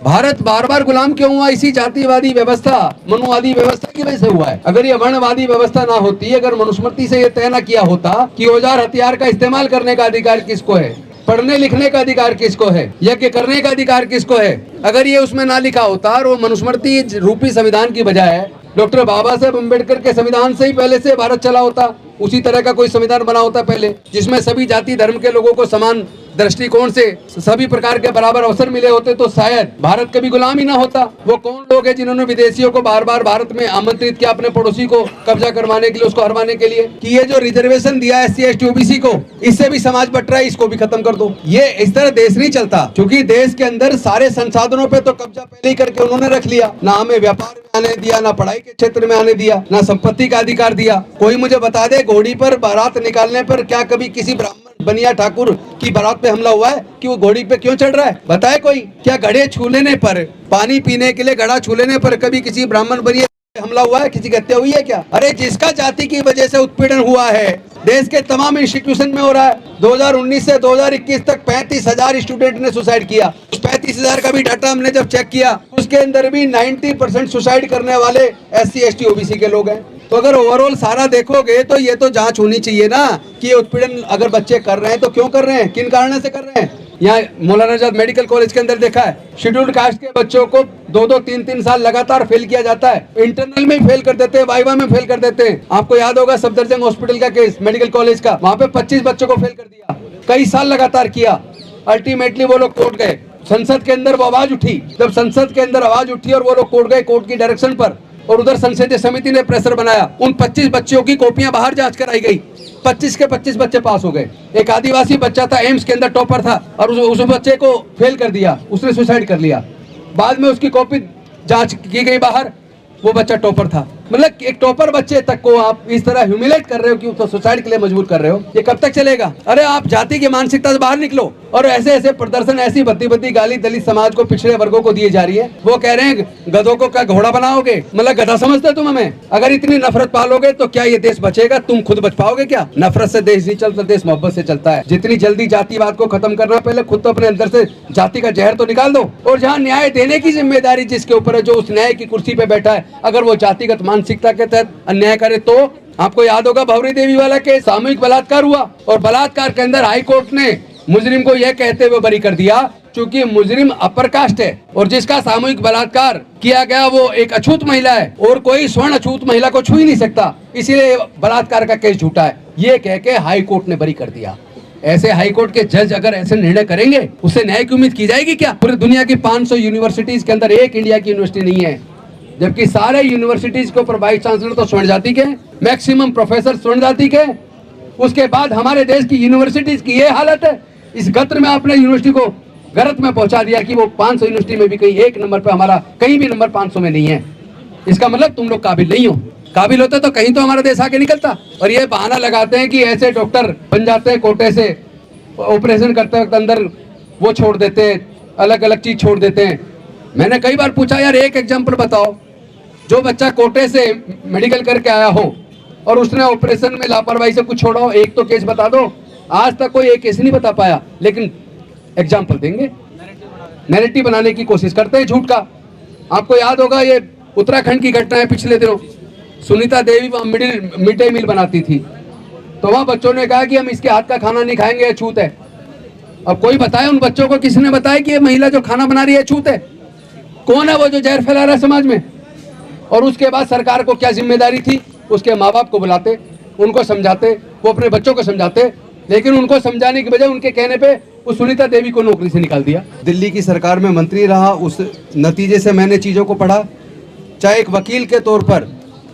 भारत बार बार गुलाम क्यों हुआ? इसी जातिवादी व्यवस्था, मनुवादी व्यवस्था की वजह से हुआ है। अगर ये वर्णवादी व्यवस्था ना होती, अगर मनुस्मृति से ये तय ना किया होता कि औजार हथियार का इस्तेमाल करने का अधिकार किसको है, पढ़ने लिखने का अधिकार किसको है, यज्ञ करने का अधिकार किसको है, अगर ये उसमें ना लिखा होता और वो मनुस्मृति रूपी संविधान की बजाय डॉक्टर बाबा साहेब अम्बेडकर के संविधान से ही पहले से भारत चला होता, उसी तरह का कोई संविधान बना होता पहले, जिसमें सभी जाति धर्म के लोगों को समान दृष्टिकोण से सभी प्रकार के बराबर अवसर मिले होते, तो शायद भारत कभी गुलाम ही ना होता। वो कौन लोग हैं जिन्होंने विदेशियों को बार बार भारत में आमंत्रित किया अपने पड़ोसी को कब्जा करवाने के लिए, उसको हरवाने के लिए, कि ये जो रिजर्वेशन दिया SC ST OBC को, इससे भी समाज बट रहा है, इसको भी खत्म कर दो। ये इस तरह देश नहीं चलता, क्योंकि देश के अंदर सारे संसाधनों पे तो कब्जा पहले ही करके उन्होंने रख लिया। ना हमें व्यापार में आने दिया, ना पढ़ाई के क्षेत्र में आने दिया, ना संपत्ति का अधिकार दिया। कोई मुझे बता दे, घोड़ी पर बारात निकालने पर क्या कभी किसी ब्राह्मण बनिया ठाकुर की बारात पे हमला हुआ है कि वो घोड़ी पे क्यों चढ़ रहा है? बताए कोई? क्या घड़े छू लेने पर, पानी पीने के लिए घड़ा छू लेने पर कभी किसी ब्राह्मण बनिया हमला हुआ है? किसी की हत्या हुई है क्या? अरे जिसका जाति की वजह से उत्पीड़न हुआ है देश के तमाम इंस्टीट्यूशन में हो रहा है। 2019 से 2021 तक 35,000 स्टूडेंट ने सुसाइड किया। उस 35,000 का भी डाटा हमने जब चेक किया, उसके अंदर भी 90% सुसाइड करने वाले SC ST OBC के लोग हैं। तो अगर ओवरऑल सारा देखोगे तो ये तो जांच होनी चाहिए ना कि ये उत्पीड़न अगर बच्चे कर रहे हैं तो क्यों कर रहे हैं, किन कारणों से कर रहे हैं। यहाँ मौलाना आजाद मेडिकल कॉलेज के अंदर देखा है, शेड्यूल्ड कास्ट के बच्चों को 2-2, 3-3 साल लगातार फेल किया जाता है। इंटरनल में फेल कर देते हैं, वाइवा में फेल कर देते हैं। आपको याद होगा सफदरजंग हॉस्पिटल का केस, मेडिकल कॉलेज का, वहाँ पे 25 बच्चों को फेल कर दिया, कई साल लगातार किया। अल्टीमेटली वो लोग कोर्ट गए, संसद के अंदर वो आवाज उठी, जब संसद के अंदर आवाज उठी और वो लोग कोर्ट गए, कोर्ट की डायरेक्शन पर, और उधर संसदीय समिति ने प्रेशर बनाया, उन 25 बच्चों की कॉपियां बाहर जांच कराई गई, 25 के 25 बच्चे पास हो गए। एक आदिवासी बच्चा था, एम्स के अंदर टॉपर था, और उस बच्चे को फेल कर दिया, उसने सुसाइड कर लिया। बाद में उसकी कॉपी जांच की गई बाहर, वो बच्चा टॉपर था। मतलब एक टॉपर बच्चे तक को आप इस तरह ह्यूमिलेट कर रहे हो कि उसको सुसाइड के लिए मजबूर कर रहे हो, ये कब तक चलेगा? अरे आप जाति की मानसिकता से बाहर निकलो। और ऐसे ऐसे प्रदर्शन, ऐसी भद्दी गाली दलित समाज को, पिछड़े वर्गों को दिए जा रही है। वो कह रहे हैं गधों को क्या घोड़ा बनाओगे? मतलब गधा समझते हो तुम हमें? अगर इतनी नफरत पालोगे तो क्या ये देश बचेगा? तुम खुद बच पाओगे क्या? नफरत से देश नहीं चलता, देश मोहब्बत से चलता है। जितनी जल्दी जातिवाद को खत्म करना, पहले खुद तो अपने अंदर से जाति का जहर तो निकाल दो। और जहाँ न्याय देने की जिम्मेदारी जिसके ऊपर है, जो उस न्याय की कुर्सी पे बैठा है, अगर वो जातिगत मानसिकता के तहत अन्याय करे तो? आपको याद होगा भवरी देवी वाला केस, सामूहिक बलात्कार हुआ, और बलात्कार के अंदर हाई कोर्ट ने मुजरिम को यह कहते हुए बरी कर दिया, चूंकि मुजरिम अपर कास्ट है और जिसका सामूहिक बलात्कार किया गया वो एक अछूत महिला है, और कोई स्वर्ण अछूत महिला को छू ही नहीं सकता, इसीलिए बलात्कार का केस झूठा है, ये कह के हाई कोर्ट ने बरी कर दिया। ऐसे हाई कोर्ट के जज अगर ऐसे निर्णय करेंगे, उससे न्याय की उम्मीद की जाएगी क्या? पूरी दुनिया की 500 यूनिवर्सिटीज के अंदर एक इंडिया की यूनिवर्सिटी नहीं है, जबकि सारे यूनिवर्सिटीज के ऊपर वाइस चांसलर तो स्वर्ण जाति के, मैक्सिमम प्रोफेसर स्वर्ण जाति के। उसके बाद हमारे देश की यूनिवर्सिटीज की ये हालत है। इस गत्र में आपने यूनिवर्सिटी को गलत में पहुंचा दिया कि वो 500 यूनिवर्सिटी में भी कहीं एक नंबर पे, हमारा कहीं भी नंबर 500 में नहीं है। इसका मतलब तुम लोग काबिल नहीं हो। काबिल होते तो कहीं तो हमारा देश आगे निकलता। और ये बहाना लगाते हैं कि ऐसे डॉक्टर बन जाते हैं कोटे से, ऑपरेशन करते वक्त अंदर वो छोड़ देते हैं, अलग अलग चीज छोड़ देते हैं। मैंने कई बार पूछा, यार एक एग्जाम्पल बताओ, जो बच्चा कोटे से मेडिकल करके आया हो और उसने ऑपरेशन में लापरवाही से कुछ छोड़ा हो, एक तो केस बता दो। आज तक कोई एक केस नहीं बता पाया, लेकिन एग्जाम्पल देंगे, नैरेटिव बनाने की कोशिश करते हैं झूठ का। आपको याद होगा ये उत्तराखंड की घटना है पिछले दिनों, सुनीता देवी वहाँ मिड डे मील बनाती थी, तो वहाँ बच्चों ने कहा कि हम इसके हाथ का खाना नहीं खाएंगे, ये छूत है। अब कोई बताए उन बच्चों को, किसने बताया कि ये महिला जो खाना बना रही है छूत है? कौन है वो जो जहर फैला रहा है समाज में? और उसके बाद सरकार को क्या जिम्मेदारी थी? उसके माँ बाप को बुलाते, उनको समझाते, वो अपने बच्चों को समझाते, लेकिन उनको समझाने की बजाय उनके कहने पे उस सुनीता देवी को नौकरी से निकाल दिया। दिल्ली की सरकार में मंत्री रहा, उस नतीजे से मैंने चीज़ों को पढ़ा, चाहे एक वकील के तौर पर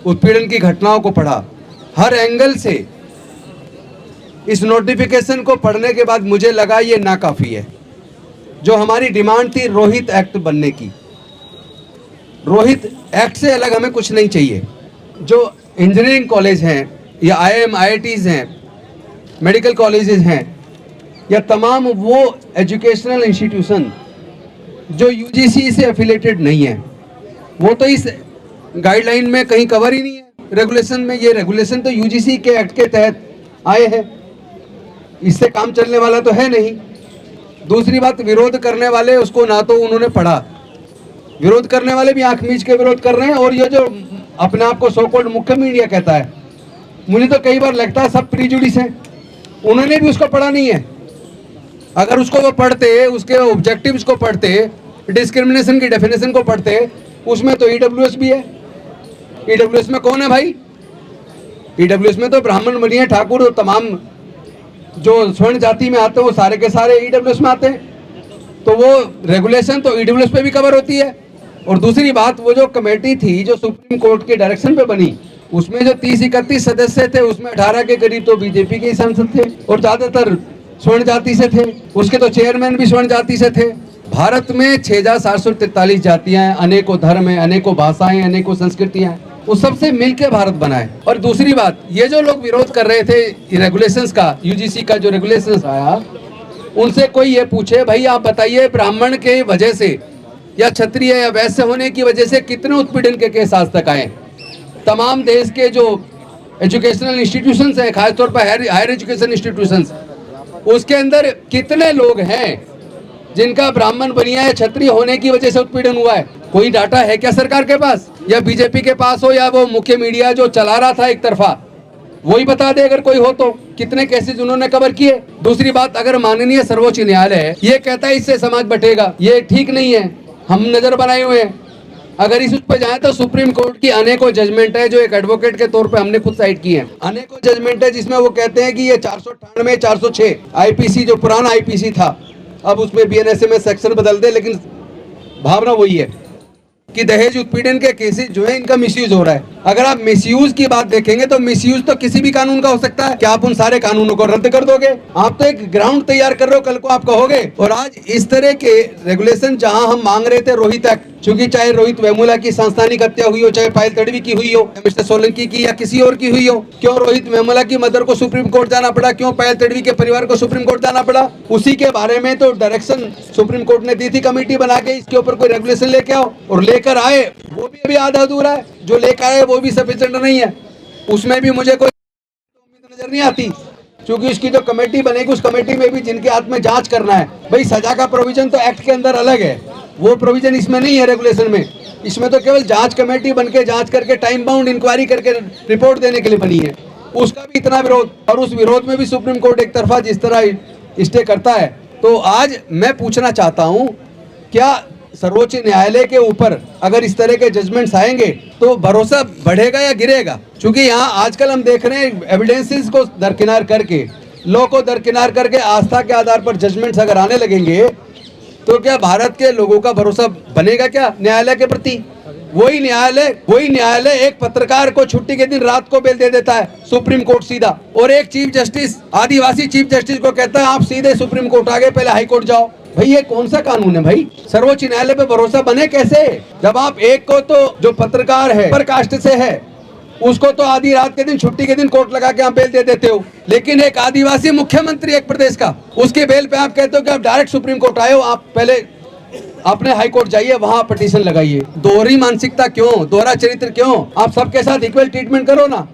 उत्पीड़न की घटनाओं को पढ़ा, हर एंगल से। इस नोटिफिकेशन को पढ़ने के बाद मुझे लगा ये नाकाफ़ी है। जो हमारी डिमांड थी रोहित एक्ट बनने की, रोहित एक्ट से अलग हमें कुछ नहीं चाहिए। जो इंजीनियरिंग कॉलेज हैं या IIM IITs हैं, मेडिकल कॉलेजेस हैं, या तमाम वो एजुकेशनल इंस्टीट्यूशन जो UGC से एफिलेटेड नहीं है, वो तो इस गाइडलाइन में कहीं कवर ही नहीं है, रेगुलेशन में। ये रेगुलेशन तो UGC के एक्ट के तहत आए हैं, इससे काम चलने वाला तो है नहीं। दूसरी बात, विरोध करने वाले उसको ना तो उन्होंने पढ़ा, विरोध करने वाले भी आंख मीच के विरोध कर रहे हैं, और ये जो अपने आप को सो कॉल्ड मुख्य मीडिया कहता है, मुझे तो कई बार लगता है सब प्रीजुडिस है, उन्होंने भी उसको पढ़ा नहीं है। अगर उसको वो पढ़ते, उसके ऑब्जेक्टिव्स को पढ़ते, डिस्क्रिमिनेशन की डेफिनेशन को पढ़ते, उसमें तो ईडब्ल्यूएस भी है। ईडब्ल्यूएस में कौन है भाई? ईडब्ल्यूएस में तो ब्राह्मण, बनिया, ठाकुर और तमाम जो स्वर्ण जाति में आते हैं वो सारे के सारे ईडब्ल्यूएस में आते हैं। तो वो रेगुलेशन तो ईडब्ल्यूएस पे भी कवर होती है। और दूसरी बात, वो जो कमेटी थी जो सुप्रीम कोर्ट के डायरेक्शन पे बनी, उसमें जो 30-31 सदस्य थे, उसमें 18 के करीब तो बीजेपी के ही सांसद थे और ज्यादातर स्वर्ण जाति से थे। उसके तो चेयरमैन भी स्वर्ण जाति से थे। भारत में 6743 जातियां हैं, अनेकों धर्म हैं, अनेकों भाषाएं, अनेकों संस्कृतियां हैं। उस सबसे मिलकर भारत बना है। और दूसरी बात, ये जो लोग विरोध कर रहे थे रेगुलेशंस का, यूजीसी का जो रेगुलेशंस आया, उनसे कोई ये पूछे भाई आप बताइए ब्राह्मण के वजह से या क्षत्रिय या वैश्य होने की वजह से कितने उत्पीड़न के केस आज तक आए? तमाम देश के जो एजुकेशनल इंस्टीट्यूशंस हैं, खासतौर पर हायर एजुकेशन इंस्टीट्यूशंस, उसके अंदर कितने लोग हैं जिनका ब्राह्मण बनिया या क्षत्रिय होने की वजह से उत्पीड़न हुआ है? कोई डाटा है क्या सरकार के पास, या बीजेपी के पास हो, या वो मुख्य मीडिया जो चला रहा था एक तरफा वही बता दे अगर कोई हो तो, कितने केसेस उन्होंने कवर किए। दूसरी बात, अगर माननीय सर्वोच्च न्यायालय ये कहता है इससे समाज बटेगा, ये ठीक नहीं है, हम नजर बनाए हुए हैं। अगर इस पर जाए तो सुप्रीम कोर्ट की अनेकों जजमेंट है जो एक एडवोकेट के तौर पे हमने खुद साइट की है। अनेकों जजमेंट है जिसमें वो कहते हैं कि ये 498, 406 आईपीसी जो पुराना आईपीसी था, अब उसमें बीएनएसए में सेक्शन बदल दे, लेकिन भावना वही है कि दहेज उत्पीड़न के केसेस जो है इनका मिसयूज हो रहा है। अगर आप मिसयूज की बात देखेंगे तो मिसयूज तो किसी भी कानून का हो सकता है। क्या आप उन सारे कानूनों को रद्द कर दोगे? आप तो एक ग्राउंड तैयार कर रहे हो, कल को आप कहोगे। और आज इस तरह के रेगुलेशन जहां हम मांग रहे थे रोहित एक्ट, क्योंकि चाहे रोहित वेमुला की सांस्थानिक हत्या हुई हो, चाहे पायल तड़वी की हुई हो, मिस्टर सोलंकी की या किसी और की हुई हो, क्यों रोहित वेमुला की मदर को सुप्रीम कोर्ट जाना पड़ा, क्यों पायल तड़वी के परिवार को सुप्रीम कोर्ट जाना पड़ा? उसी के बारे में तो डायरेक्शन सुप्रीम कोर्ट ने दी थी कमेटी बना के, इसके ऊपर कोई रेगुलेशन लेके आओ, और लेकर आए वो भी अभी आधा अधूरा है, जो लेकर आए वो भी सफिशिएंट नहीं है। उसमें भी मुझे कोई उम्मीद नजर नहीं आती, क्योंकि उसकी जो कमेटी बनेगी उस कमेटी में भी जिनके हाथ में जांच करना है। भाई सजा का प्रोविजन तो एक्ट के अंदर अलग है, वो प्रोविजन इसमें नहीं है रेगुलेशन में। इसमें तो केवल जांच कमेटी बनके जांच करके टाइम बाउंड इंक्वायरी करके रिपोर्ट देने के लिए बनी है। उसका भी इतना विरोध, और उस विरोध में भी सुप्रीम कोर्ट एक तरफा जिस तरह स्टे करता है। तो आज मैं पूछना चाहता हूँ, क्या सर्वोच्च न्यायालय के ऊपर अगर इस तरह के जजमेंट्स आएंगे तो भरोसा बढ़ेगा या गिरेगा? क्योंकि यहाँ आजकल हम देख रहे हैं एविडेंसेस को दरकिनार करके, लॉ को दरकिनार करके आस्था के आधार पर जजमेंट्स अगर आने लगेंगे तो क्या भारत के लोगों का भरोसा बनेगा क्या न्यायालय के प्रति? वही न्यायालय एक पत्रकार को छुट्टी के दिन रात को बेल दे देता है सुप्रीम कोर्ट सीधा, और एक चीफ जस्टिस, आदिवासी चीफ जस्टिस को कहता है आप सीधे सुप्रीम कोर्ट आ गए, पहले हाई कोर्ट जाओ। भाई ये कौन सा कानून है भाई? सर्वोच्च न्यायालय पे भरोसा बने कैसे जब आप एक को तो जो पत्रकार है पर कास्ट से है उसको तो आधी रात के दिन छुट्टी के दिन कोर्ट लगा के आप बेल दे देते हो, लेकिन एक आदिवासी मुख्यमंत्री एक प्रदेश का, उसके बेल पे आप कहते हो कि आप डायरेक्ट सुप्रीम कोर्ट आए हो, आप पहले अपने हाई कोर्ट जाइए, वहां पिटीशन लगाइए। दोहरी मानसिकता क्यों, दोहरा चरित्र क्यों? आप सबके साथ इक्वल ट्रीटमेंट करो ना,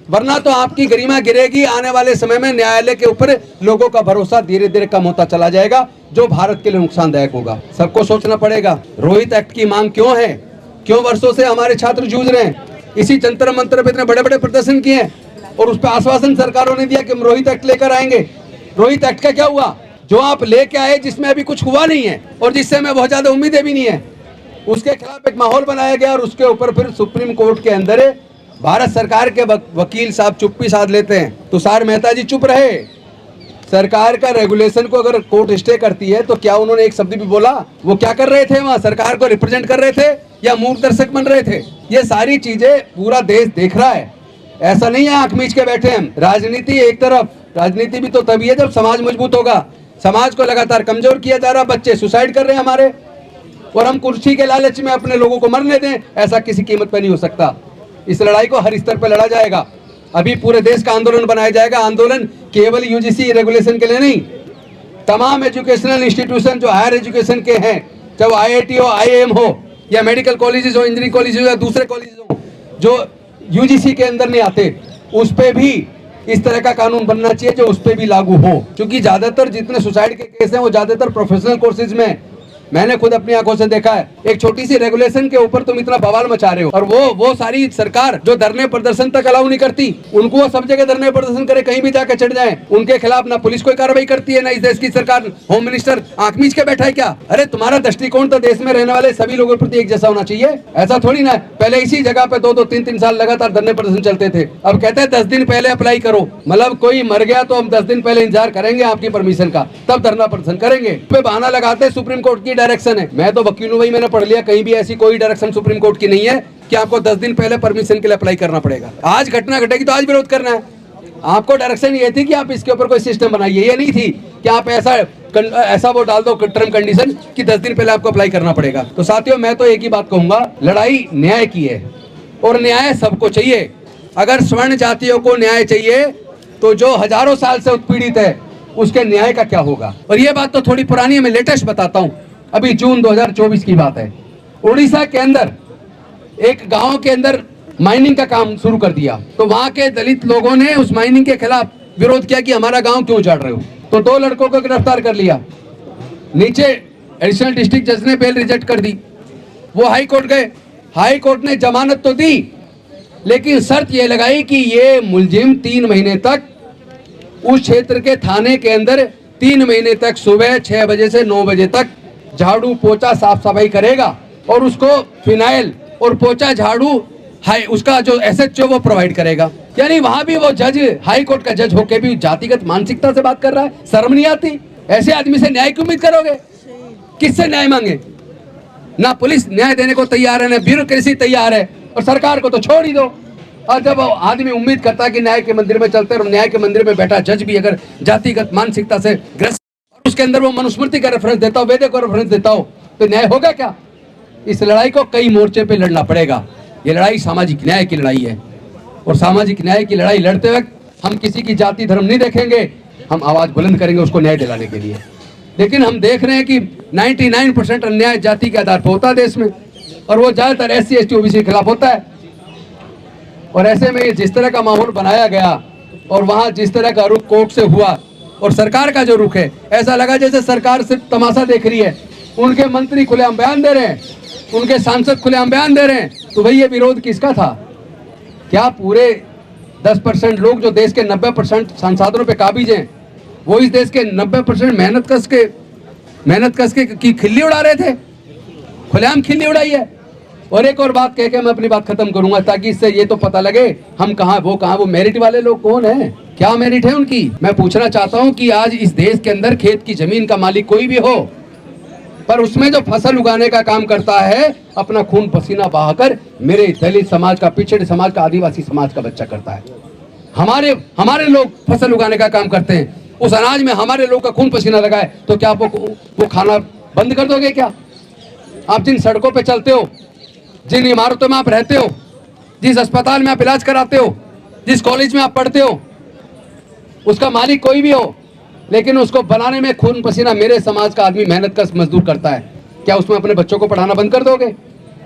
वरना तो आपकी गरिमा गिरेगी। आने वाले समय में न्यायालय के ऊपर लोगों का भरोसा धीरे धीरे कम होता चला जाएगा, जो भारत के लिए नुकसानदायक होगा। सबको सोचना पड़ेगा। रोहित एक्ट की मांग क्यों है? क्यों वर्षों से हमारे छात्र जूझ रहे हैं? इसी जंतर मंतर पे इतने बड़े बड़े प्रदर्शन किए और उस पर आश्वासन सरकारों ने दिया कि हम रोहित एक्ट लेकर आएंगे। रोहित एक्ट का क्या हुआ? जो आप लेके आए जिसमें अभी कुछ हुआ नहीं है और जिससे हमें बहुत ज्यादा उम्मीदें भी नहीं है, उसके खिलाफ एक माहौल बनाया गया और उसके ऊपर फिर सुप्रीम कोर्ट के अंदर भारत सरकार के वकील साहब चुप्पी साध लेते हैं। तुषार मेहता जी चुप रहे। सरकार का रेगुलेशन को अगर कोर्ट स्टे करती है तो क्या उन्होंने एक शब्द भी बोला? वो क्या कर रहे थे वहां? सरकार को रिप्रेजेंट कर रहे थे या मूक दर्शक बन रहे थे? ये सारी चीजें पूरा देश देख रहा है। ऐसा नहीं है आंख मीच के बैठे हम। राजनीति एक तरफ, राजनीति भी तो तभी है जब समाज मजबूत होगा। समाज को लगातार कमजोर किया जा रहा, बच्चे सुसाइड कर रहे हैं हमारे, और हम कुर्सी के लालच में अपने लोगों को मरने दें, ऐसा किसी कीमत पर नहीं हो सकता। इस लड़ाई को हर स्तर पर लड़ा जाएगा। अभी पूरे देश का आंदोलन बनाया जाएगा। आंदोलन केवल यूजीसी रेगुलेशन के लिए नहीं, तमाम एजुकेशनल इंस्टीट्यूशन जो हायर एजुकेशन के हैं, चाहे आईआईटी हो, आईआईएम हो, या मेडिकल कॉलेजेस हो, इंजीनियरिंग कॉलेजेस हो, या दूसरे कॉलेजेस हो जो यूजीसी के अंदर नहीं आते, उस पे भी इस तरह का कानून बनना चाहिए जो उस पे भी लागू हो। क्योंकि ज्यादातर जितने सुसाइड के केस हैं वो ज्यादातर प्रोफेशनल कोर्सेज में, मैंने खुद अपनी आंखों से देखा है। एक छोटी सी रेगुलेशन के ऊपर तुम इतना बवाल मचा रहे हो, और वो सारी सरकार जो धरने प्रदर्शन तक अलाउ नहीं करती, उनको वो सब जगह धरने प्रदर्शन करे, कहीं भी जाकर चढ़ जाए, उनके खिलाफ ना पुलिस कोई कार्रवाई करती है, ना इस देश की सरकार। होम मिनिस्टर आंख मीच के बैठा है क्या? अरे तुम्हारा दृष्टिकोण तो देश में रहने वाले सभी लोगों के प्रति एक जैसा होना चाहिए। ऐसा थोड़ी ना, पहले इसी जगह पे 2-2, 3-3 साल लगातार धरने प्रदर्शन चलते थे, अब कहते हैं 10 दिन पहले अप्लाई करो। मतलब कोई मर गया तो हम 10 दिन पहले इंतजार करेंगे आपकी परमिशन का, तब धरना प्रदर्शन करेंगे। पे बहाना लगाते सुप्रीम कोर्ट की डायरेक्शन है। मैं तो वकील हूं भाई, मैंने पढ़ लिया, कहीं भी ऐसी कोई डायरेक्शन सुप्रीम कोर्ट की नहीं है कि आपको 10 दिन पहले परमिशन के लिए अप्लाई करना पड़ेगा। आज घटना घटेगी तो आज विरोध करना है। आपको डायरेक्शन ये थी कि आप इसके ऊपर कोई सिस्टम बनाइए, ये नहीं थी कि आप ऐसा वो डाल दो टर्म कंडीशन कि 10 दिन पहले आपको अप्लाई करना पड़ेगा। तो साथियों, मैं तो एक ही बात कहूंगा, लड़ाई न्याय की है और न्याय सबको चाहिए। अगर स्वर्ण जातियों को न्याय चाहिए तो जो हजारों साल से उत्पीड़ित है उसके न्याय का क्या होगा? और ये बात तो थोड़ी पुरानी है, मैं लेटेस्ट बताता हूं। अभी जून 2024 की बात है, उड़ीसा के अंदर एक गांव के अंदर माइनिंग का काम शुरू कर दिया। तो वहां के दलित लोगों ने उस माइनिंग के खिलाफ विरोध किया कि हमारा गांव क्यों उजाड़ रहे हो। तो 2 लड़कों को गिरफ्तार कर लिया। नीचे एडिशनल डिस्ट्रिक्ट जज ने बेल रिजेक्ट कर दी, वो हाई कोर्ट गए। हाई कोर्ट ने जमानत तो दी, लेकिन शर्त यह लगाई कि ये मुलजिम 3 महीने तक उस क्षेत्र के थाने के अंदर 3 महीने तक सुबह 6 बजे से 9 बजे तक झाड़ू पोछा साफ सफाई करेगा, और उसको फिनाइल और पोछा झाड़ू उसका जो एसएचओ वो प्रोवाइड करेगा। यानी वहां भी वो जज, हाई कोर्ट का जज होके भी जातिगत मानसिकता से बात कर रहा है। शर्म नहीं आती? ऐसे आदमी से न्याय की उम्मीद करोगे? किससे न्याय मांगे? ना पुलिस न्याय देने को तैयार है, ना ब्यूरोक्रेसी तैयार है, और सरकार को तो छोड़ ही दो। और जब आदमी उम्मीद करता है कि न्याय के मंदिर में चलते, और न्याय के मंदिर में बैठा जज भी अगर जातिगत मानसिकता से ग्रस्त, उसके अंदर वो मनुस्मृति का रेफरेंस देता हो, वेदों का रेफरेंस देता हो, तो न्याय होगा क्या? इस लड़ाई को कई मोर्चे पे लड़ना पड़ेगा। ये लड़ाई सामाजिक न्याय की लड़ाई है, और सामाजिक न्याय की लड़ाई लड़ते वक्त हम किसी की जाति धर्म नहीं देखेंगे, हम आवाज बुलंद करेंगे उसको न्याय दिलाने के लिए। लेकिन हम देख रहे हैं कि 99% अन्याय जाति के आधार पर होता है देश में, और वो ज्यादातर SC ST OBC के खिलाफ होता है। और ऐसे में जिस तरह का माहौल बनाया गया, और वहां जिस तरह का रुख कोर्ट से हुआ, और सरकार का जो रुख है, ऐसा लगा जैसे सरकार सिर्फ तमाशा देख रही है। उनके मंत्री खुलेआम बयान दे रहे हैं, उनके सांसद खुलेआम बयान दे रहे हैं, तो भाई ये विरोध किसका था? क्या पूरे 10% लोग जो देश के 90% संसाधनों पे काबिज हैं, वो इस देश के 90% मेहनत कस के की खिल्ली उड़ा रहे थे? खुलेआम खिल्ली उड़ाई है। और एक और बात कह के मैं अपनी बात खत्म करूंगा, ताकि इससे ये तो पता लगे हम कहाँ वो कहाँ। वो मेरिट वाले लोग कौन है? क्या मेरिट है उनकी? मैं पूछना चाहता हूं कि आज इस देश के अंदर खेत की जमीन का मालिक कोई भी हो, पर उसमें जो फसल उगाने का काम करता है, अपना खून पसीना बहाकर, मेरे दलित समाज का, पिछड़े समाज का, आदिवासी समाज का बच्चा करता है। हमारे लोग फसल उगाने का काम करते हैं, उस अनाज में हमारे लोग का खून पसीना लगाए, तो क्या आप वो खाना बंद कर दोगे क्या? आप जिन सड़कों पे चलते हो, जिन इमारतों में आप रहते हो, जिस अस्पताल में आप इलाज कराते हो, जिस कॉलेज में आप पढ़ते हो, उसका मालिक कोई भी हो, लेकिन उसको बनाने में खून पसीना मेरे समाज का आदमी मेहनत का मजदूर करता है। क्या उसमें अपने बच्चों को पढ़ाना बंद कर दोगे?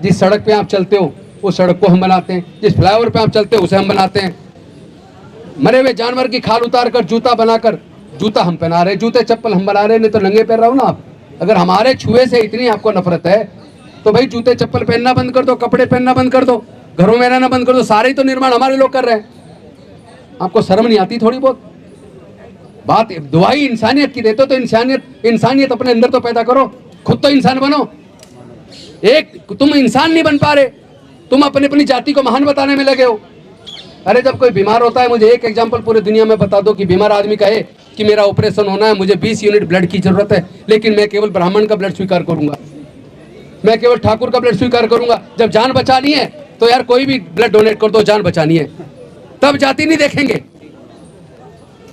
जिस सड़क पे आप चलते हो उस सड़क को हम बनाते हैं, जिस फ्लाईओवर पे आप चलते हो उसे हम बनाते हैं। मरे हुए जानवर की खाल उतार कर जूता बनाकर, जूता हम पहना रहे, जूते चप्पल हम बना रहे, नहीं तो नंगे पैर रहो ना आप। अगर हमारे छुए से इतनी आपको नफरत है तो भाई जूते चप्पल पहनना बंद कर दो, कपड़े पहनना बंद कर दो, घरों में रहना बंद कर दो। सारे तो निर्माण हमारे लोग कर रहे हैं। आपको शर्म नहीं आती थोड़ी बहुत? बात दुआई इंसानियत की देते हो तो इंसानियत अपने अंदर तो पैदा करो, खुद तो इंसान बनो। तुम इंसान नहीं बन पा रहे, तुम अपनी जाति को महान बताने में लगे हो। अरे जब कोई बीमार होता है, मुझे एक एग्जांपल पूरी दुनिया में बता दो कि बीमार आदमी कहे कि मेरा ऑपरेशन होना है, मुझे 20 यूनिट ब्लड की जरूरत है, लेकिन मैं केवल ब्राह्मण का ब्लड स्वीकार करूंगा, मैं केवल ठाकुर का ब्लड स्वीकार करूंगा। जब जान बचानी है तो यार कोई भी ब्लड डोनेट कर दो, जान बचानी है, तब जाति नहीं देखेंगे।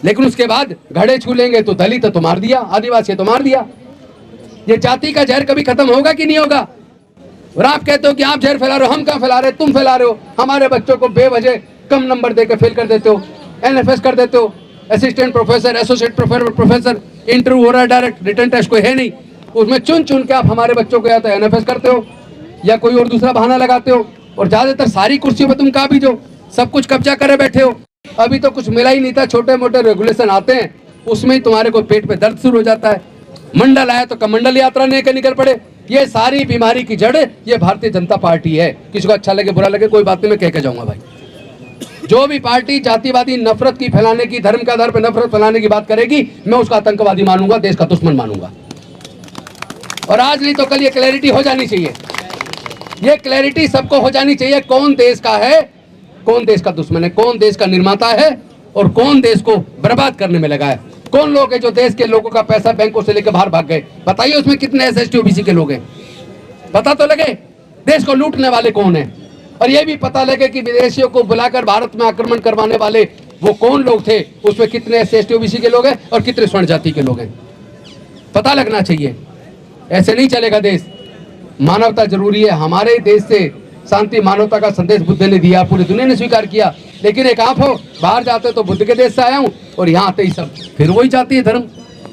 लेकिन उसके बाद घड़े छू लेंगे तो दलित तो मार दिया, आदिवासी तो मार दिया। ये जाति का जहर कभी खत्म होगा कि नहीं होगा? और आप कहते हो कि आप जहर फैला रहे हो, हम कहां फैला रहे, तुम फैला रहे हो। हमारे बच्चों को बेवजह कम नंबर देकर फेल कर देते हो, NFS कर देते हो, assistant professor, associate professor, interview हो रहा है, डायरेक्ट रिटर्न टेस्ट कोई है नहीं, उसमें चुन चुन के आप हमारे बच्चों को या तो NFS करते हो या कोई और दूसरा बहाना लगाते हो। और ज्यादातर सारी कुर्सियों पर तुम काबिज हो, सब कुछ कब्जा करे बैठे हो। अभी तो कुछ मिला ही नहीं था, छोटे मोटे रेगुलेशन आते हैं, उसमें ही तुम्हारे को पेट पे दर्द शुरू हो जाता है। मंडल आया तो कमंडल यात्रा लेकर निकल पड़े। ये सारी बीमारी की जड़ ये भारतीय जनता पार्टी है। किसी को अच्छा लगे बुरा लगे कोई बात नहीं, मैं कह के जाऊंगा भाई। जो भी पार्टी जातिवादी नफरत की फैलाने की, धर्म के आधार पर नफरत फैलाने की बात करेगी, मैं उसका आतंकवादी मानूंगा, देश का दुश्मन मानूंगा। और आज नहीं तो कल ये क्लैरिटी हो जानी चाहिए, ये क्लैरिटी सबको हो जानी चाहिए, कौन देश का है, कौन देश का दुश्मन है, कौन देश का निर्माता है और कौन देश को बर्बाद करने में लगा है। कौन लोग हैं जो देश के लोगों का पैसा बैंकों से लेकर बाहर भाग गए? बताइए उसमें कितने एसएसटी ओबीसी के लोग हैं, पता तो लगे। देश को लूटने वाले कौन है, और यह भी पता लगे कि विदेशियों को बुलाकर भारत में आक्रमण करवाने वाले वो कौन लोग थे, उसमें कितने एसएसटी ओबीसी के लोग हैं और कितने स्वर्ण जाति के लोग हैं, पता लगना चाहिए। ऐसे नहीं चलेगा देश। मानवता जरूरी है। हमारे देश से शांति मानवता का संदेश बुद्ध ने दिया, पूरी दुनिया ने स्वीकार किया। लेकिन एक आप हो, बाहर जाते तो बुद्ध के देश से आया हूं, और यहाँ आते ही सब फिर वही जातीय धर्म,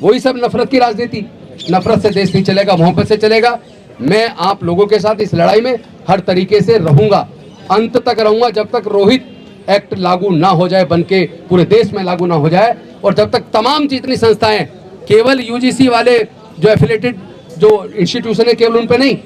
वही सब नफरत की राजनीति। नफरत से देश नहीं चलेगा, मोहब्बत से चलेगा। मैं आप लोगों के साथ इस लड़ाई में हर तरीके से रहूंगा, अंत तक रहूंगा, जब तक रोहित एक्ट लागू ना हो जाए, बन के पूरे देश में लागू ना हो जाए। और जब तक तमाम जितनी संस्थाएं, केवल यूजीसी वाले जो एफिलेटेड जो इंस्टीट्यूशन है केवल उन पे नहीं,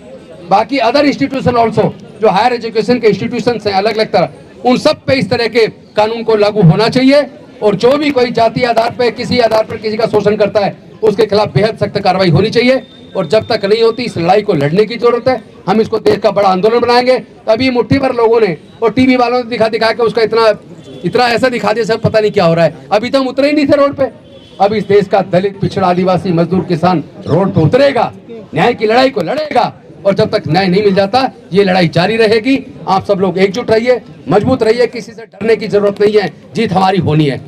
बाकी अदर इंस्टीट्यूशन ऑल्सो, जो हायर एजुकेशन के इंस्टीट्यूशन हैं अलग अलग तरह, उन सब पे इस तरह के कानून को लागू होना चाहिए। और जो भी कोई जाति आधार पर, किसी आधार पर किसी का शोषण करता है, उसके खिलाफ बेहद सख्त कार्रवाई होनी चाहिए। और जब तक नहीं होती, इस लड़ाई को लड़ने की जरूरत है। हम इसको देश का बड़ा आंदोलन बनाएंगे। अभी मुट्ठी भर लोगों ने और टीवी वालों ने दिखा के उसका इतना ऐसा दिखा दिया सब पता नहीं क्या हो रहा है। अभी तो हम उतरे ही नहीं थे रोड पे। अब इस देश का दलित, पिछड़ा, आदिवासी, मजदूर, किसान रोड पे उतरेगा, न्याय की लड़ाई को लड़ेगा। और जब तक न्याय नहीं मिल जाता, ये लड़ाई जारी रहेगी। आप सब लोग एकजुट रहिए, मजबूत रहिए, किसी से डरने की जरूरत नहीं है, जीत हमारी होनी है।